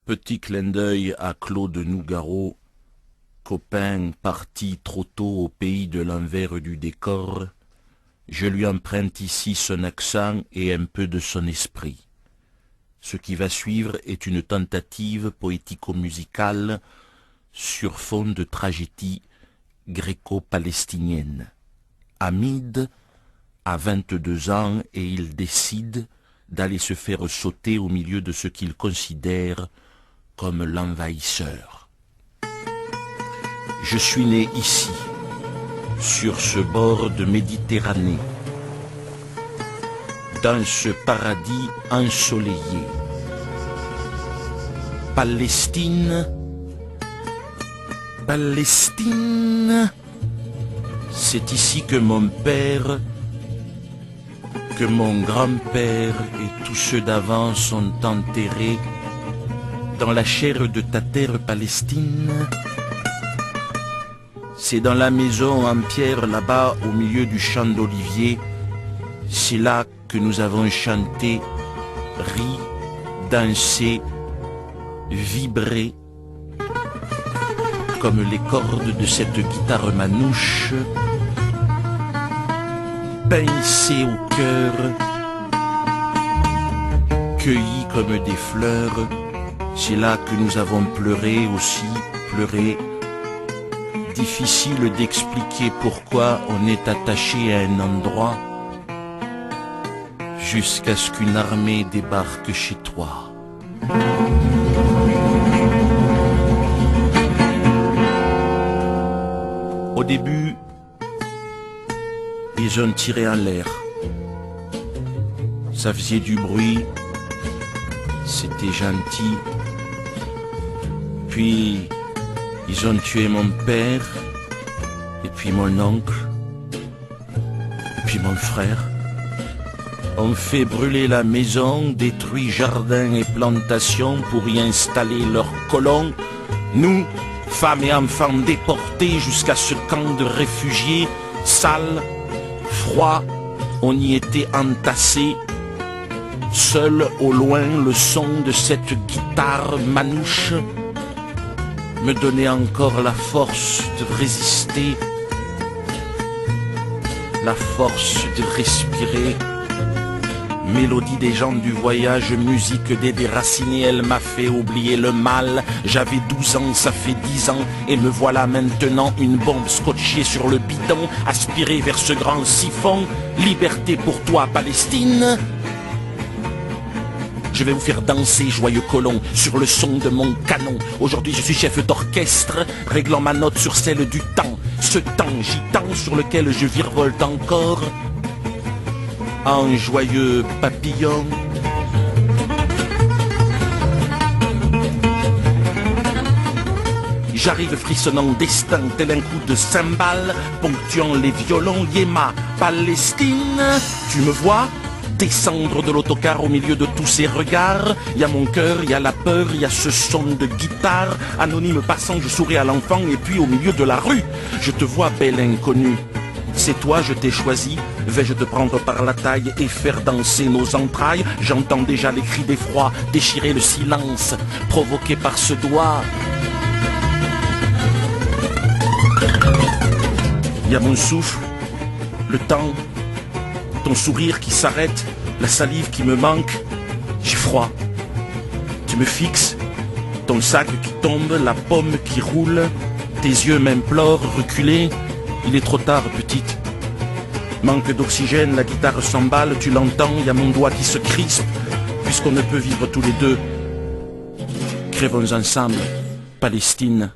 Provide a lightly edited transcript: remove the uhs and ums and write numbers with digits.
Petit clin d'œil à Claude Nougaro, copain parti trop tôt au pays de l'envers du décor. Je lui emprunte ici son accent et un peu de son esprit. Ce qui va suivre est une tentative poético-musicale sur fond de tragédie gréco-palestinienne. Hamid a 22 ans et il décide d'aller se faire sauter au milieu de ce qu'il considère comme l'envahisseur. Je suis né ici, sur ce bord de Méditerranée, dans ce paradis ensoleillé. Palestine, Palestine, c'est ici que mon père, que mon grand-père et tous ceux d'avant sont enterrés dans la chair de ta terre Palestine. C'est dans la maison en pierre là-bas au milieu du champ d'olivier. C'est là que nous avons chanté, ri, dansé, vibré, comme les cordes de cette guitare manouche, pincées au cœur, cueillies comme des fleurs. C'est là que nous avons pleuré aussi, pleuré. Difficile d'expliquer pourquoi on est attaché à un endroit jusqu'à ce qu'une armée débarque chez toi. Au début, ils ont tiré en l'air. Ça faisait du bruit, c'était gentil. Puis, ils ont tué mon père, et puis mon oncle, et puis mon frère. On fait brûler la maison, détruit jardins et plantations pour y installer leurs colons. Nous, femmes et enfants déportés jusqu'à ce camp de réfugiés, sale, froid, on y était entassés. Seul au loin, le son de cette guitare manouche me donnait encore la force de résister, la force de respirer. Mélodie des gens du voyage, musique des déracinés, elle m'a fait oublier le mal. J'avais 12 ans, ça fait 10 ans, et me voilà maintenant une bombe scotchée sur le bidon, aspirée vers ce grand siphon. Liberté pour toi, Palestine. Je vais vous faire danser, joyeux colons, sur le son de mon canon. Aujourd'hui je suis chef d'orchestre, réglant ma note sur celle du temps. Ce temps gitan sur lequel je virevolte encore en joyeux papillon. J'arrive frissonnant destin, tel un coup de cymbale, ponctuant les violons, Yéma, Palestine. Tu me vois descendre de l'autocar au milieu de tous ces regards. Il y a mon cœur, il y a la peur, il y a ce son de guitare. Anonyme passant, je souris à l'enfant, et puis au milieu de la rue, je te vois, belle inconnue. C'est toi, je t'ai choisi, vais-je te prendre par la taille et faire danser nos entrailles? J'entends déjà les cris d'effroi, déchirer le silence, provoqué par ce doigt. Il y a mon souffle, le temps, ton sourire qui s'arrête, la salive qui me manque. J'ai froid. Tu me fixes, ton sac qui tombe, la pomme qui roule, tes yeux m'implorent, reculés. Il est trop tard, petite. Manque d'oxygène, la guitare s'emballe, tu l'entends, il y a mon doigt qui se crispe, puisqu'on ne peut vivre tous les deux. Crèvons ensemble, Palestine.